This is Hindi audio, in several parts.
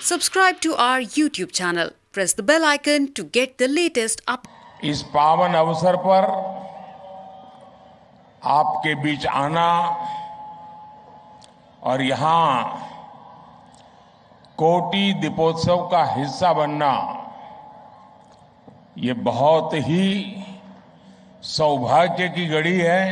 Subscribe to our YouTube channel. Press the bell icon to get the latest updates. इस पावन अवसर पर आपके बीच आना और यहां कोटी दीपोत्सव का हिस्सा बनना ये बहुत ही सौभाग्य की घड़ी है।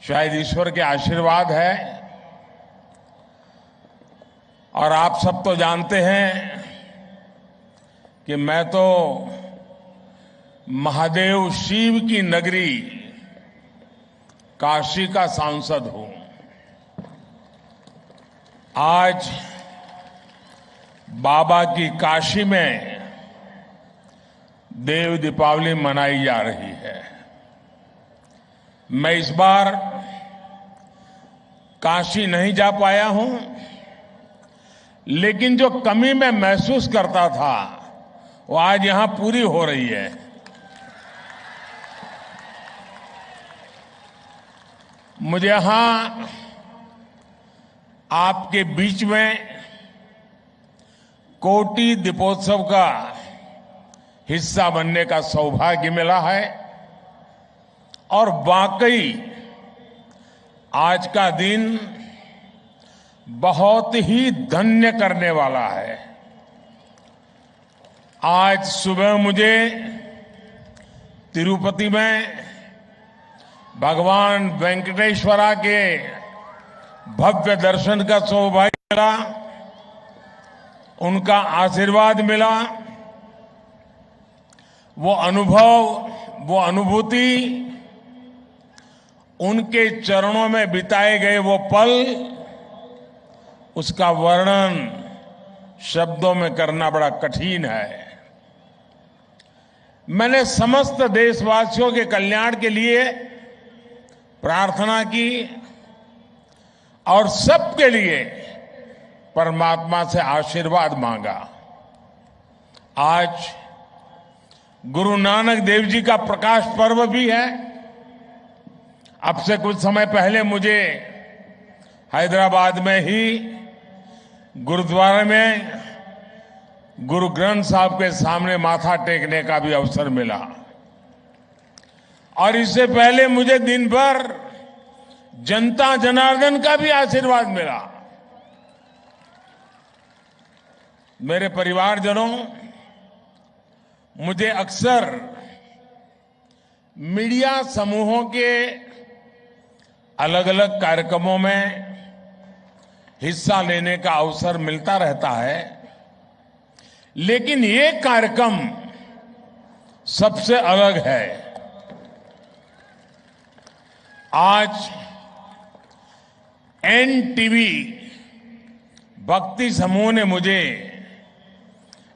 शायद ईश्वर के आशीर्वाद है। और आप सब तो जानते हैं कि मैं तो महादेव शिव की नगरी काशी का सांसद हूं। आज बाबा की काशी में देव दीपावली मनाई जा रही है। मैं इस बार काशी नहीं जा पाया हूं, लेकिन जो कमी मैं महसूस करता था वो आज यहां पूरी हो रही है। मुझे यहां आपके बीच में कोटी दीपोत्सव का हिस्सा बनने का सौभाग्य मिला है और वाकई आज का दिन बहुत ही धन्य करने वाला है। आज सुबह मुझे तिरुपति में भगवान वेंकटेश्वरा के भव्य दर्शन का सौभाग्य मिला, उनका आशीर्वाद मिला। वो अनुभव, वो अनुभूति, उनके चरणों में बिताए गए वो पल, उसका वर्णन शब्दों में करना बड़ा कठिन है। मैंने समस्त देशवासियों के कल्याण के लिए प्रार्थना की और सबके लिए परमात्मा से आशीर्वाद मांगा। आज गुरु नानक देव जी का प्रकाश पर्व भी है। अब से कुछ समय पहले मुझे हैदराबाद में ही गुरुद्वारे में गुरु ग्रंथ साहब के सामने माथा टेकने का भी अवसर मिला और इससे पहले मुझे दिन भर जनता जनार्दन का भी आशीर्वाद मिला। मेरे परिवारजनों, मुझे अक्सर मीडिया समूहों के अलग अलग कार्यक्रमों में हिस्सा लेने का अवसर मिलता रहता है, लेकिन ये कार्यक्रम सबसे अलग है। आज एनटीवी भक्ति समूह ने मुझे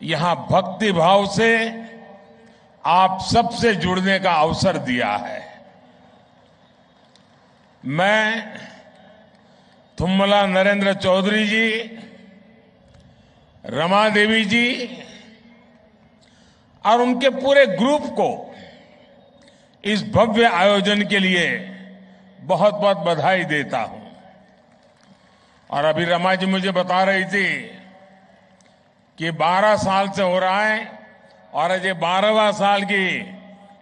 यहां भक्ति भाव से आप सबसे जुड़ने का अवसर दिया है। मैं थुम्मला नरेंद्र चौधरी जी, रमा देवी जी और उनके पूरे ग्रुप को इस भव्य आयोजन के लिए बहुत बहुत बधाई देता हूं। और अभी रमा जी मुझे बता रही थी कि 12 साल से हो रहा है और आज ये 12वां साल की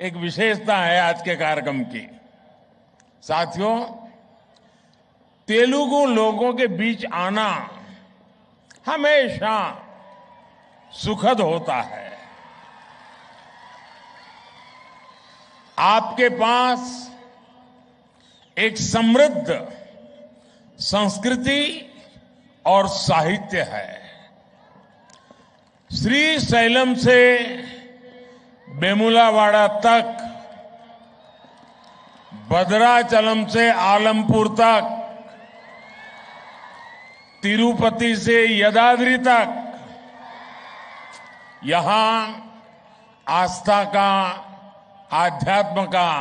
एक विशेषता है आज के कार्यक्रम की। साथियों, तेलुगु लोगों के बीच आना हमेशा सुखद होता है। आपके पास एक समृद्ध संस्कृति और साहित्य है। श्रीशैलम से वेमुलावाड़ा तक, भद्राचलम से आलमपुर तक, तिरुपति से यदाद्री तक, यहां आस्था का, आध्यात्म का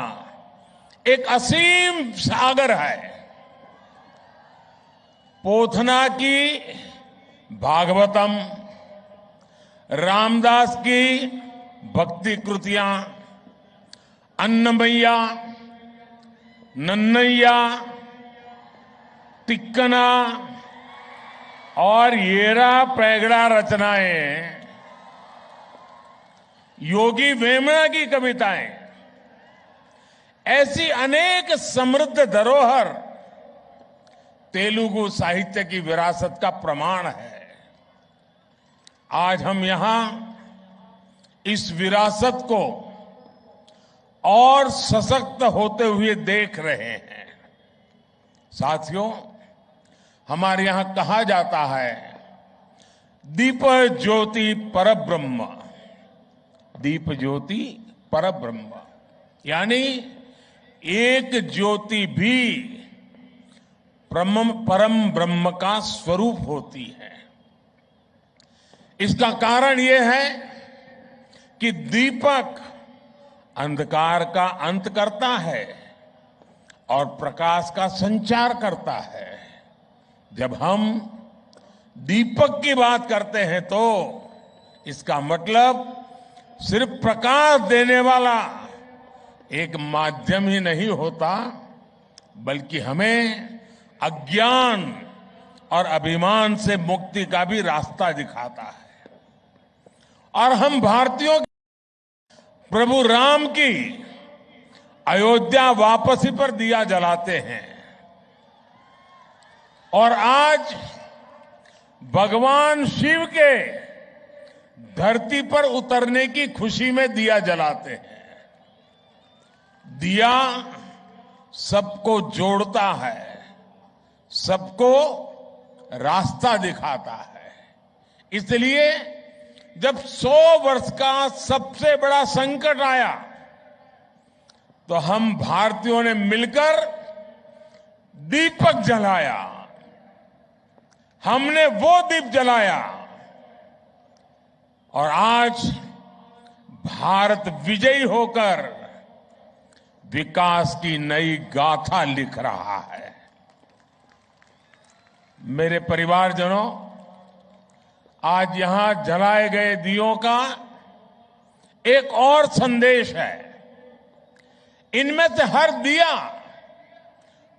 एक असीम सागर है। पोथना की भागवतम, रामदास की भक्ति कृतियां, अन्नमैया, नन्नैया, तिक्कना, और येरा पैगड़ा रचनाएं, योगी वेमना की कविताएं, ऐसी अनेक समृद्ध धरोहर तेलुगु साहित्य की विरासत का प्रमाण है। आज हम यहां इस विरासत को और सशक्त होते हुए देख रहे हैं। साथियों, हमारे यहां कहा जाता है, दीप ज्योति परब्रह्म, दीप ज्योति परब्रह्म, यानी एक ज्योति भी परम ब्रह्म का स्वरूप होती है। इसका कारण यह है कि दीपक अंधकार का अंत करता है और प्रकाश का संचार करता है। जब हम दीपक की बात करते हैं तो इसका मतलब सिर्फ प्रकाश देने वाला एक माध्यम ही नहीं होता, बल्कि हमें अज्ञान और अभिमान से मुक्ति का भी रास्ता दिखाता है। और हम भारतीयों प्रभु राम की अयोध्या वापसी पर दिया जलाते हैं और आज भगवान शिव के धरती पर उतरने की खुशी में दिया जलाते हैं। दिया सबको जोड़ता है, सबको रास्ता दिखाता है। इसलिए जब 100 वर्ष का सबसे बड़ा संकट आया तो हम भारतीयों ने मिलकर दीपक जलाया। हमने वो दीप जलाया और आज भारत विजयी होकर विकास की नई गाथा लिख रहा है। मेरे परिवारजनों, आज यहां जलाए गए दियों का एक और संदेश है। इनमें से हर दिया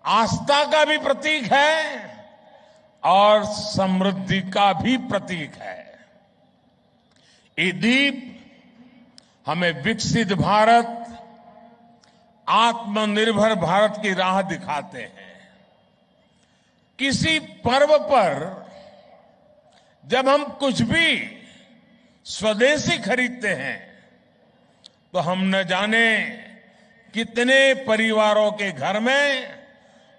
आस्था का भी प्रतीक है और समृद्धि का भी प्रतीक है। ये दीप हमें विकसित भारत, आत्मनिर्भर भारत की राह दिखाते हैं। किसी पर्व पर जब हम कुछ भी स्वदेशी खरीदते हैं तो हम न जाने कितने परिवारों के घर में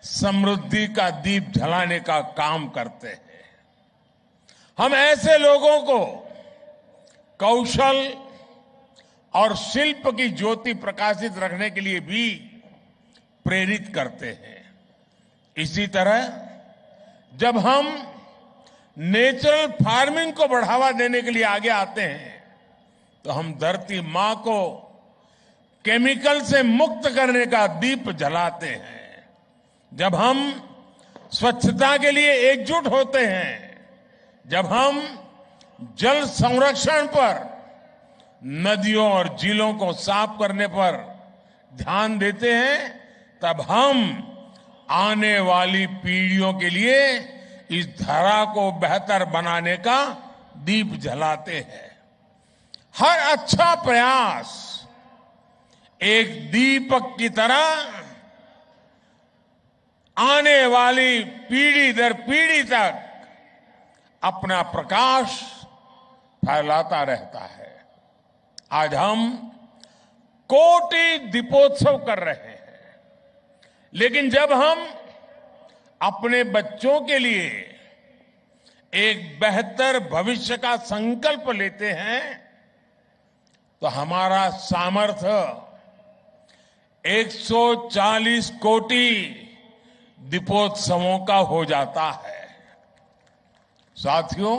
समृद्धि का दीप जलाने का काम करते हैं। हम ऐसे लोगों को कौशल और शिल्प की ज्योति प्रकाशित रखने के लिए भी प्रेरित करते हैं। इसी तरह जब हम नेचुरल फार्मिंग को बढ़ावा देने के लिए आगे आते हैं तो हम धरती मां को केमिकल से मुक्त करने का दीप जलाते हैं। जब हम स्वच्छता के लिए एकजुट होते हैं, जब हम जल संरक्षण पर, नदियों और झीलों को साफ करने पर ध्यान देते हैं, तब हम आने वाली पीढ़ियों के लिए इस धरा को बेहतर बनाने का दीप जलाते हैं। हर अच्छा प्रयास एक दीपक की तरह आने वाली पीढ़ी दर पीढ़ी तक अपना प्रकाश फैलाता रहता है। आज हम कोटि दीपोत्सव कर रहे हैं, लेकिन जब हम अपने बच्चों के लिए एक बेहतर भविष्य का संकल्प लेते हैं तो हमारा सामर्थ्य 140 कोटि दीपोत्सवों का हो जाता है। साथियों,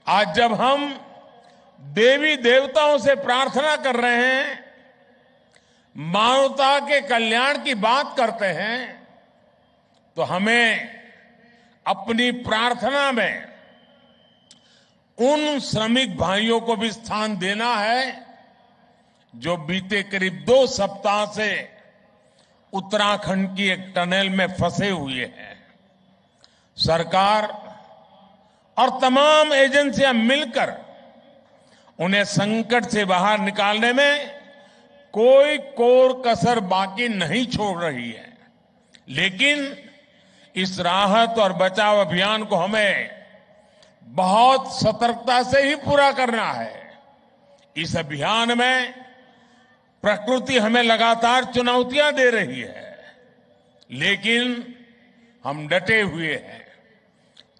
आज जब हम देवी देवताओं से प्रार्थना कर रहे हैं, मानवता के कल्याण की बात करते हैं, तो हमें अपनी प्रार्थना में उन श्रमिक भाइयों को भी स्थान देना है जो बीते करीब 2 सप्ताह से उत्तराखंड की एक टनल में फंसे हुए हैं। सरकार और तमाम एजेंसियां मिलकर उन्हें संकट से बाहर निकालने में कोई कोर कसर बाकी नहीं छोड़ रही है। लेकिन इस राहत और बचाव अभियान को हमें बहुत सतर्कता से ही पूरा करना है। इस अभियान में प्रकृति हमें लगातार चुनौतियां दे रही है, लेकिन हम डटे हुए हैं,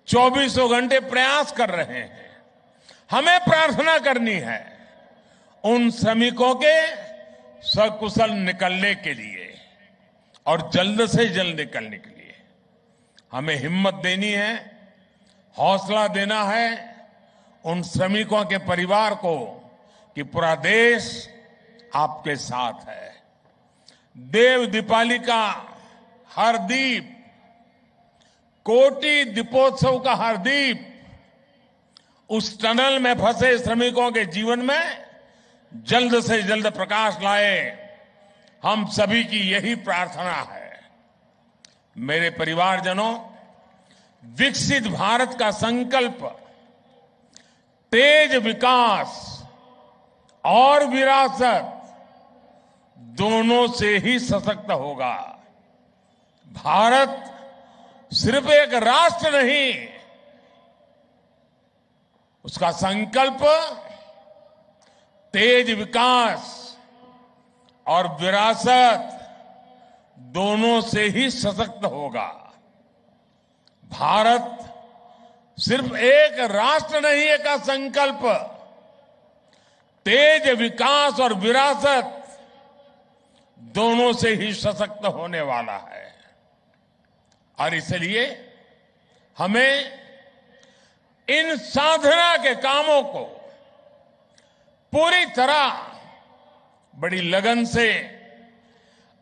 24 घंटे प्रयास कर रहे हैं। हमें प्रार्थना करनी है उन श्रमिकों के सकुशल निकलने के लिए और जल्द से जल्द निकलने के लिए। हमें हिम्मत देनी है, हौसला देना है उन श्रमिकों के परिवार को कि पूरा देश आपके साथ है। देव दीपावली का हर दीप, कोटि दीपोत्सव का हर दीप उस टनल में फंसे श्रमिकों के जीवन में जल्द से जल्द प्रकाश लाए। हम सभी की यही प्रार्थना है। मेरे परिवारजनों, विकसित भारत का संकल्प तेज विकास और विरासत दोनों से ही सशक्त होगा। भारत सिर्फ एक राष्ट्र नहीं, उसका संकल्प तेज विकास और विरासत दोनों से ही सशक्त होगा। भारत सिर्फ एक राष्ट्र नहीं है का संकल्प तेज विकास और विरासत दोनों से ही सशक्त होने वाला है। और इसलिए हमें इन साधना के कामों को पूरी तरह बड़ी लगन से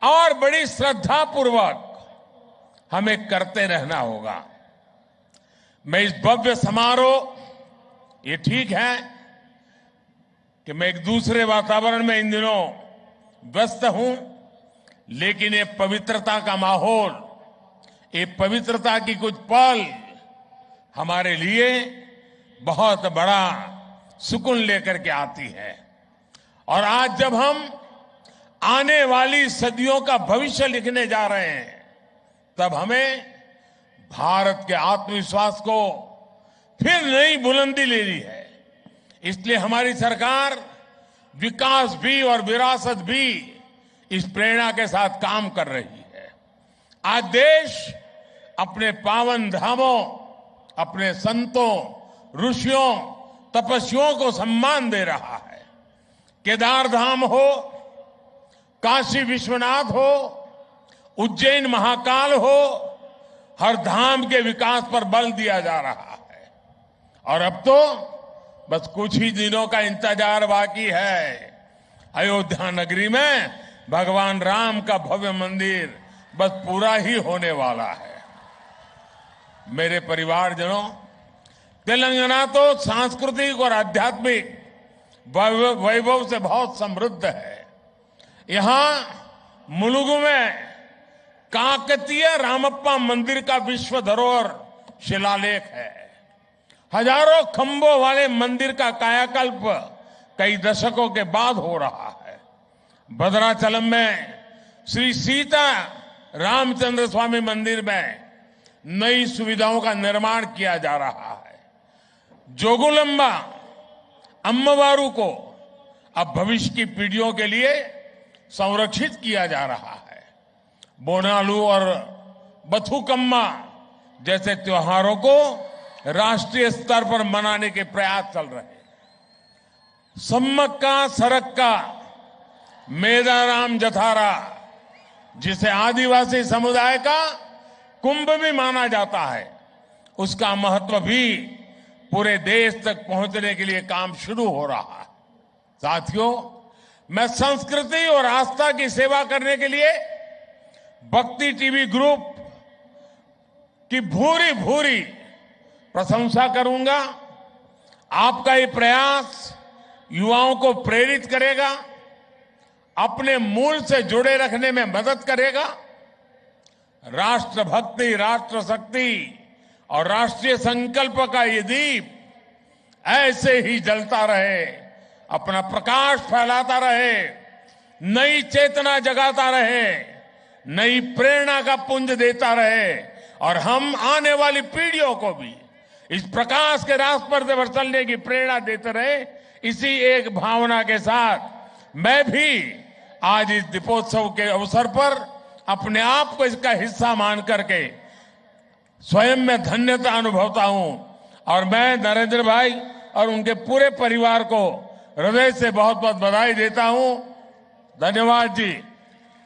और बड़ी श्रद्धा पूर्वक हमें करते रहना होगा। मैं इस भव्य समारोह, ये ठीक है कि मैं एक दूसरे वातावरण में इन दिनों व्यस्त हूं, लेकिन ये पवित्रता का माहौल, ये पवित्रता की कुछ पल हमारे लिए बहुत बड़ा सुकून लेकर के आती है। और आज जब हम आने वाली सदियों का भविष्य लिखने जा रहे हैं, तब हमें भारत के आत्मविश्वास को फिर नई बुलंदी लेनी है। इसलिए हमारी सरकार विकास भी और विरासत भी इस प्रेरणा के साथ काम कर रही है। आज देश अपने पावन धामों, अपने संतों, ऋषियों, तपस्वियों को सम्मान दे रहा है। केदार धाम हो, काशी विश्वनाथ हो, उज्जैन महाकाल हो, हर धाम के विकास पर बल दिया जा रहा है। और अब तो बस कुछ ही दिनों का इंतजार बाकी है। अयोध्या नगरी में भगवान राम का भव्य मंदिर बस पूरा ही होने वाला है। मेरे परिवारजनों, तेलंगाना तो सांस्कृतिक और आध्यात्मिक वैभव से बहुत समृद्ध है। यहां मुलुगु में काकतीय रामप्पा मंदिर का विश्व धरोहर शिलालेख है। हजारों खंभों वाले मंदिर का कायाकल्प कई दशकों के बाद हो रहा है। भद्राचलम में श्री सीता रामचंद्र स्वामी मंदिर में नई सुविधाओं का निर्माण किया जा रहा है। जोगुलंबा अम्मवारू को अब भविष्य की पीढ़ियों के लिए संरक्षित किया जा रहा है। बोनालू और बथुकम्मा जैसे त्योहारों को राष्ट्रीय स्तर पर मनाने के प्रयास चल रहे हैं। सम्मक्का सरक्का मेदाराम जथारा, जिसे आदिवासी समुदाय का कुंभ भी माना जाता है, उसका महत्व भी पूरे देश तक पहुंचने के लिए काम शुरू हो रहा है। साथियों, मैं संस्कृति और आस्था की सेवा करने के लिए भक्ति टीवी ग्रुप की भूरी भूरी प्रशंसा करूंगा। आपका ये प्रयास युवाओं को प्रेरित करेगा, अपने मूल से जुड़े रखने में मदद करेगा। राष्ट्रभक्ति, राष्ट्र शक्ति और राष्ट्रीय संकल्प का ये दीप ऐसे ही जलता रहे, अपना प्रकाश फैलाता रहे, नई चेतना जगाता रहे, नई प्रेरणा का पुंज देता रहे और हम आने वाली पीढ़ियों को भी इस प्रकाश के रास्ते पर चलने की प्रेरणा देते रहे। इसी एक भावना के साथ मैं भी आज इस दीपोत्सव के अवसर पर अपने आप को इसका हिस्सा मान करके स्वयं में धन्यता अनुभवता हूं और मैं नरेंद्र भाई और उनके पूरे परिवार को हृदय से बहुत बहुत बधाई देता हूं। धन्यवाद जी।